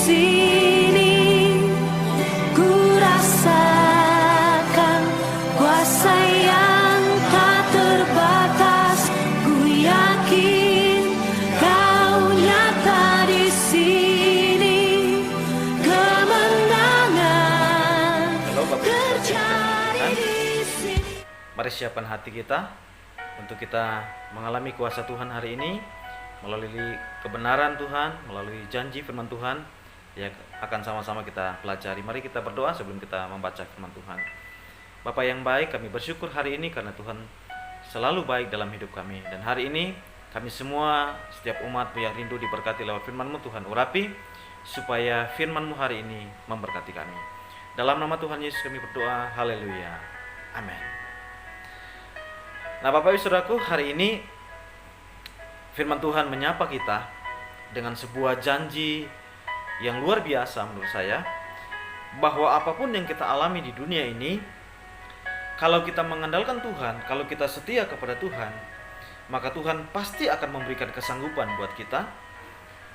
sini. Ku rasakan kuasa yang tak terbatas. Ku yakin Kau nyata di sini. Kemenangan terjadi di sini. Mari siapkan hati kita untuk kita mengalami kuasa Tuhan hari ini melalui kebenaran Tuhan, melalui janji firman Tuhan yang akan sama-sama kita pelajari. Mari kita berdoa sebelum kita membaca firman Tuhan. Bapa yang baik, kami bersyukur hari ini karena Tuhan selalu baik dalam hidup kami. Dan hari ini kami semua, setiap umat yang rindu diberkati lewat firman-Mu, Tuhan urapi supaya firman-Mu hari ini memberkati kami. Dalam nama Tuhan Yesus kami berdoa, haleluya, amin. Nah Bapak Ibu Saudaraku, hari ini firman Tuhan menyapa kita dengan sebuah janji yang luar biasa menurut saya, bahwa apapun yang kita alami di dunia ini, kalau kita mengandalkan Tuhan, kalau kita setia kepada Tuhan, maka Tuhan pasti akan memberikan kesanggupan buat kita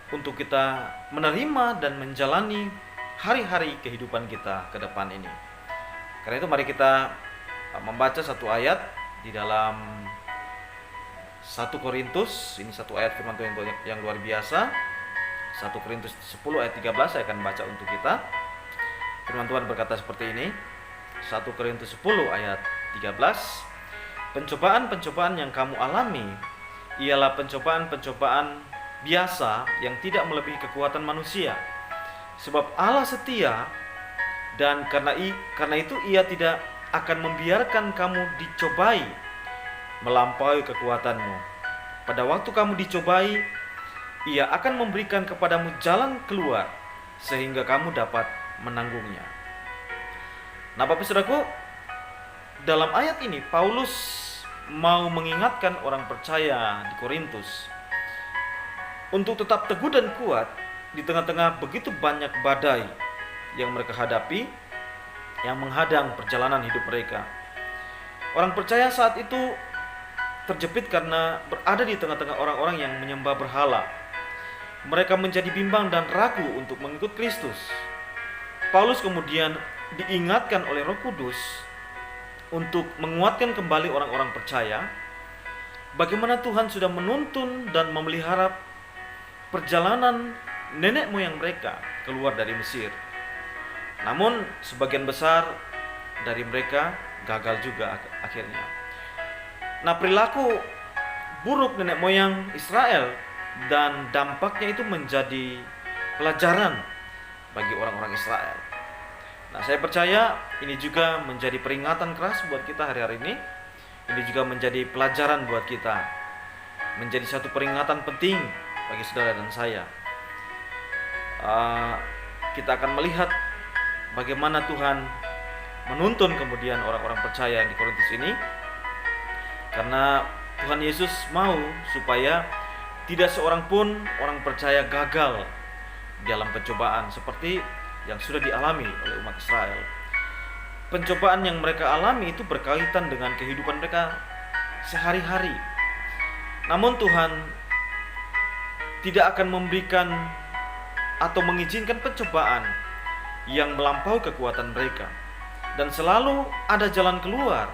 untuk kita menerima dan menjalani hari-hari kehidupan kita ke depan ini. Karena itu mari kita membaca satu ayat di dalam 1 Korintus. Ini satu ayat firman Tuhan yang luar biasa. 1 Korintus 10 ayat 13 saya akan baca untuk kita. Firman Tuhan berkata seperti ini. 1 Korintus 10 ayat 13. Pencobaan-pencobaan yang kamu alami ialah pencobaan-pencobaan biasa yang tidak melebihi kekuatan manusia. Sebab Allah setia, dan karena itu Ia tidak akan membiarkan kamu dicobai melampaui kekuatanmu. Pada waktu kamu dicobai, Ia akan memberikan kepadamu jalan keluar sehingga kamu dapat menanggungnya. Nah Bapak Saudaraku, dalam ayat ini Paulus mau mengingatkan orang percaya di Korintus untuk tetap teguh dan kuat di tengah-tengah begitu banyak badai yang mereka hadapi, yang menghadang perjalanan hidup mereka. Orang percaya saat itu terjepit karena berada di tengah-tengah orang-orang yang menyembah berhala. Mereka menjadi bimbang dan ragu untuk mengikut Kristus. Paulus kemudian diingatkan oleh Roh Kudus untuk menguatkan kembali orang-orang percaya bagaimana Tuhan sudah menuntun dan memelihara perjalanan nenek moyang mereka keluar dari Mesir. Namun sebagian besar dari mereka gagal juga akhirnya. Nah perilaku buruk nenek moyang Israel dan dampaknya itu menjadi pelajaran bagi orang-orang Israel. Nah saya percaya ini juga menjadi peringatan keras buat kita hari-hari ini. Ini juga menjadi pelajaran buat kita, menjadi satu peringatan penting bagi saudara dan saya. Kita akan melihat bagaimana Tuhan menuntun kemudian orang-orang percaya di Korintus ini, karena Tuhan Yesus mau supaya tidak seorang pun orang percaya gagal dalam pencobaan seperti yang sudah dialami oleh umat Israel. Pencobaan yang mereka alami itu berkaitan dengan kehidupan mereka sehari-hari. Namun Tuhan tidak akan memberikan atau mengizinkan pencobaan yang melampaui kekuatan mereka, dan selalu ada jalan keluar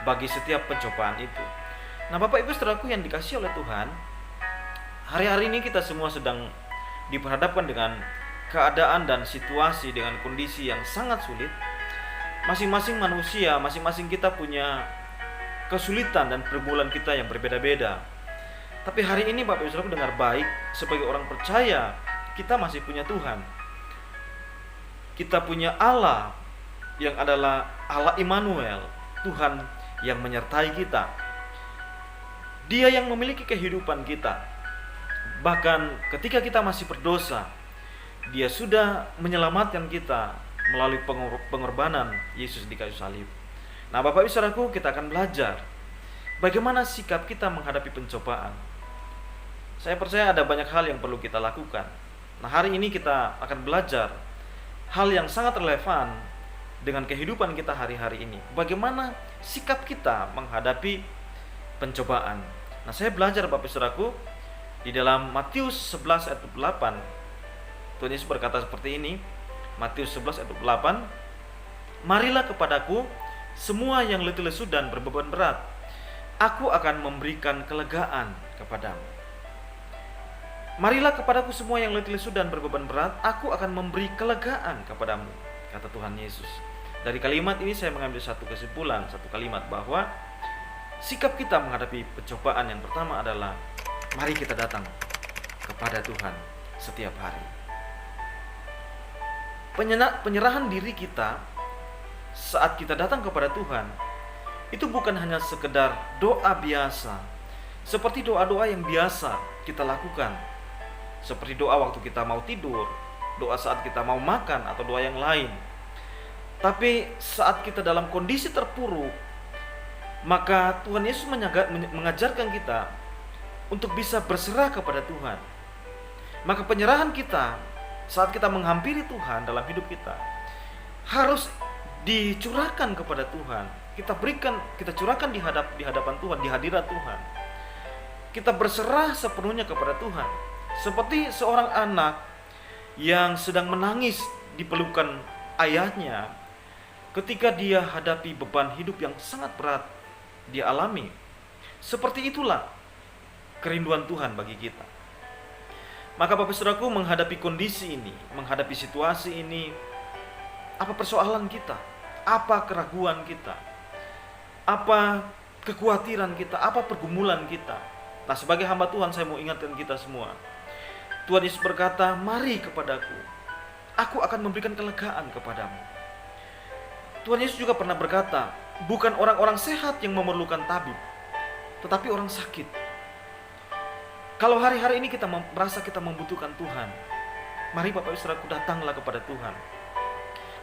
bagi setiap pencobaan itu. Nah Bapak Ibu Saudaraku yang dikasihi oleh Tuhan, hari-hari ini kita semua sedang diperhadapkan dengan keadaan dan situasi dengan kondisi yang sangat sulit. Masing-masing manusia, masing-masing kita punya kesulitan dan pergumulan kita yang berbeda-beda. Tapi hari ini Bapak Ibu Saudaraku dengar baik, sebagai orang percaya kita masih punya Tuhan. Kita punya Allah yang adalah Allah Immanuel, Tuhan yang menyertai kita. Dia yang memiliki kehidupan kita. Bahkan ketika kita masih berdosa, Dia sudah menyelamatkan kita melalui pengorbanan Yesus di kayu salib. Nah Bapak Ibu Saudaraku, kita akan belajar bagaimana sikap kita menghadapi pencobaan. Saya percaya ada banyak hal yang perlu kita lakukan. Nah hari ini kita akan belajar hal yang sangat relevan dengan kehidupan kita hari-hari ini. Bagaimana sikap kita menghadapi pencobaan. Nah saya belajar Bapak Saudaraku di dalam Matius 11 ayat 8. Tuhan Yesus berkata seperti ini, Matius 11 ayat 8, "Marilah kepadaku semua yang letih lesu dan berbeban berat, aku akan memberikan kelegaan kepadamu." Marilah kepadaku semua yang letih lesu dan berbeban berat, aku akan memberi kelegaan kepadamu, kata Tuhan Yesus. Dari kalimat ini saya mengambil satu kesimpulan, satu kalimat, bahwa sikap kita menghadapi pencobaan yang pertama adalah mari kita datang kepada Tuhan setiap hari. Penyerahan diri kita saat kita datang kepada Tuhan itu bukan hanya sekedar doa biasa, seperti doa-doa yang biasa kita lakukan, seperti doa waktu kita mau tidur, doa saat kita mau makan, atau doa yang lain. Tapi saat kita dalam kondisi terpuruk, maka Tuhan Yesus mengajarkan kita untuk bisa berserah kepada Tuhan. Maka penyerahan kita saat kita menghampiri Tuhan dalam hidup kita harus dicurahkan kepada Tuhan. Kita curahkan di hadapan Tuhan, di hadirat Tuhan. Kita berserah sepenuhnya kepada Tuhan. Seperti seorang anak yang sedang menangis di pelukan ayahnya ketika dia hadapi beban hidup yang sangat berat dia alami. Seperti itulah kerinduan Tuhan bagi kita. Maka Bapak Saudaraku, menghadapi kondisi ini, menghadapi situasi ini, apa persoalan kita? Apa keraguan kita? Apa kekhawatiran kita? Apa pergumulan kita? Nah, sebagai hamba Tuhan, saya mau ingatkan kita semua. Tuhan Yesus berkata, "Mari kepadaku, aku akan memberikan kelegaan kepadamu." Tuhan Yesus juga pernah berkata, bukan orang-orang sehat yang memerlukan tabib, tetapi orang sakit. Kalau hari-hari ini kita merasa kita membutuhkan Tuhan, mari Bapak Ibu Saudaraku, datanglah kepada Tuhan.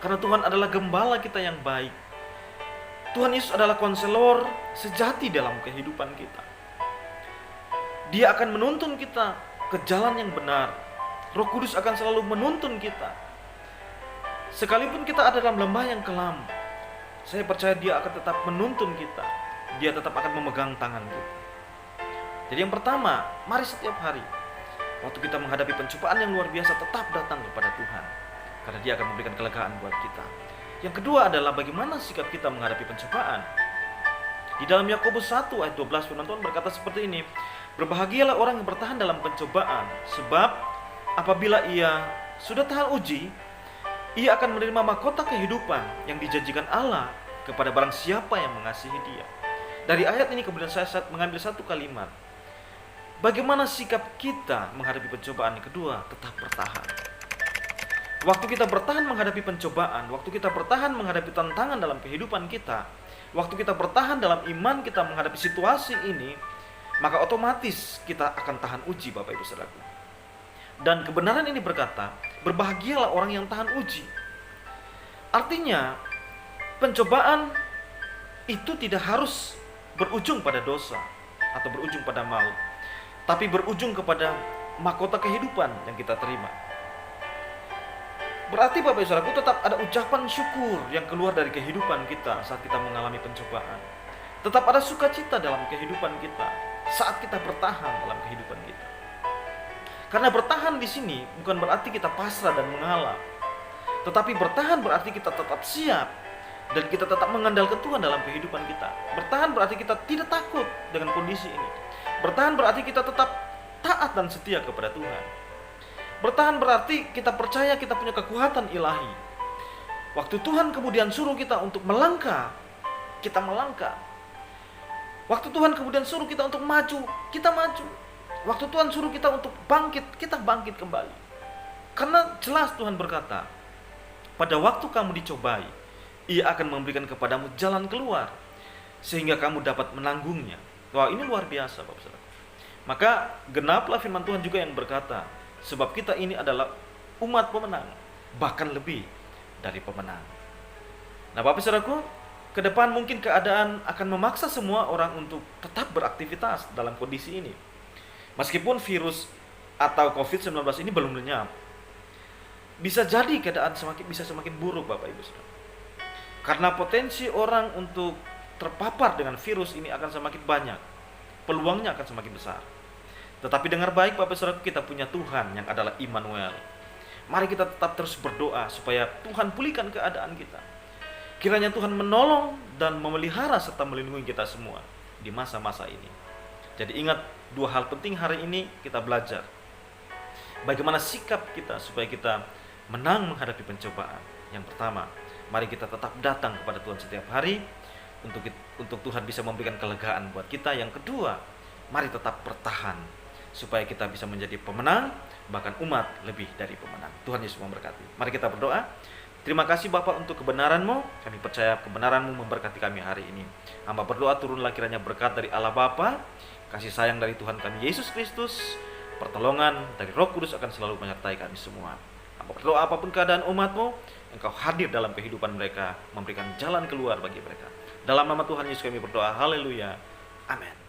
Karena Tuhan adalah gembala kita yang baik. Tuhan Yesus adalah konselor sejati dalam kehidupan kita. Dia akan menuntun kita ke jalan yang benar. Roh Kudus akan selalu menuntun kita. Sekalipun kita ada dalam lembah yang kelam, saya percaya Dia akan tetap menuntun kita. Dia tetap akan memegang tangan kita. Jadi yang pertama, mari setiap hari waktu kita menghadapi pencobaan yang luar biasa, tetap datang kepada Tuhan, karena Dia akan memberikan kelegaan buat kita. Yang kedua adalah bagaimana sikap kita menghadapi pencobaan. Di dalam Yakobus 1 ayat 12 firman Tuhan berkata seperti ini, "Berbahagialah orang yang bertahan dalam pencobaan, sebab apabila ia sudah tahan uji, ia akan menerima mahkota kehidupan yang dijanjikan Allah kepada barang siapa yang mengasihi Dia." Dari ayat ini kemudian saya mengambil satu kalimat. Bagaimana sikap kita menghadapi pencobaan? Yang kedua, tetap bertahan. Waktu kita bertahan menghadapi pencobaan, waktu kita bertahan menghadapi tantangan dalam kehidupan kita, waktu kita bertahan dalam iman kita menghadapi situasi ini, maka otomatis kita akan tahan uji, Bapak Ibu Saudaraku. Dan kebenaran ini berkata, berbahagialah orang yang tahan uji. Artinya, pencobaan itu tidak harus berujung pada dosa atau berujung pada maut, tapi berujung kepada mahkota kehidupan yang kita terima. Berarti Bapak Ibu Saudaraku, tetap ada ucapan syukur yang keluar dari kehidupan kita saat kita mengalami pencobaan. Tetap ada sukacita dalam kehidupan kita saat kita bertahan dalam kehidupan kita. Karena bertahan di sini bukan berarti kita pasrah dan mengalah, tetapi bertahan berarti kita tetap siap dan kita tetap mengandalkan Tuhan dalam kehidupan kita. Bertahan berarti kita tidak takut dengan kondisi ini. Bertahan berarti kita tetap taat dan setia kepada Tuhan. Bertahan berarti kita percaya kita punya kekuatan ilahi. Waktu Tuhan kemudian suruh kita untuk melangkah, kita melangkah. Waktu Tuhan kemudian suruh kita untuk maju, kita maju. Waktu Tuhan suruh kita untuk bangkit, kita bangkit kembali. Karena jelas Tuhan berkata, pada waktu kamu dicobai, Ia akan memberikan kepadamu jalan keluar, sehingga kamu dapat menanggungnya. Wah, ini luar biasa, Bapak Saudara. Maka genaplah firman Tuhan juga yang berkata, sebab kita ini adalah umat pemenang, bahkan lebih dari pemenang. Nah, Bapak Saudaraku, ke depan mungkin keadaan akan memaksa semua orang untuk tetap beraktivitas dalam kondisi ini. Meskipun virus atau COVID-19 ini belum lenyap, bisa jadi keadaan bisa semakin buruk, Bapak Ibu Saudara. Karena potensi orang untuk terpapar dengan virus ini akan semakin banyak, peluangnya akan semakin besar. Tetapi dengar baik Bapak Saudara, kita punya Tuhan yang adalah Immanuel. Mari kita tetap terus berdoa supaya Tuhan pulihkan keadaan kita. Kiranya Tuhan menolong dan memelihara serta melindungi kita semua di masa-masa ini. Jadi ingat, 2 hal penting hari ini kita belajar. Bagaimana sikap kita supaya kita menang menghadapi pencobaan. Yang pertama, mari kita tetap datang kepada Tuhan setiap hari untuk Tuhan bisa memberikan kelegaan buat kita. Yang kedua, mari tetap bertahan supaya kita bisa menjadi pemenang, bahkan umat lebih dari pemenang. Tuhan Yesus memberkati. Mari kita berdoa. Terima kasih Bapa untuk kebenaran-Mu. Kami percaya kebenaran-Mu memberkati kami hari ini. Hamba berdoa turunlah kiranya berkat dari Allah Bapa, kasih sayang dari Tuhan kami Yesus Kristus, pertolongan dari Roh Kudus akan selalu menyertai kami semua. Hamba berdoa apapun keadaan umat-Mu, Engkau hadir dalam kehidupan mereka, memberikan jalan keluar bagi mereka. Dalam nama Tuhan Yesus kami berdoa. Haleluya. Amin.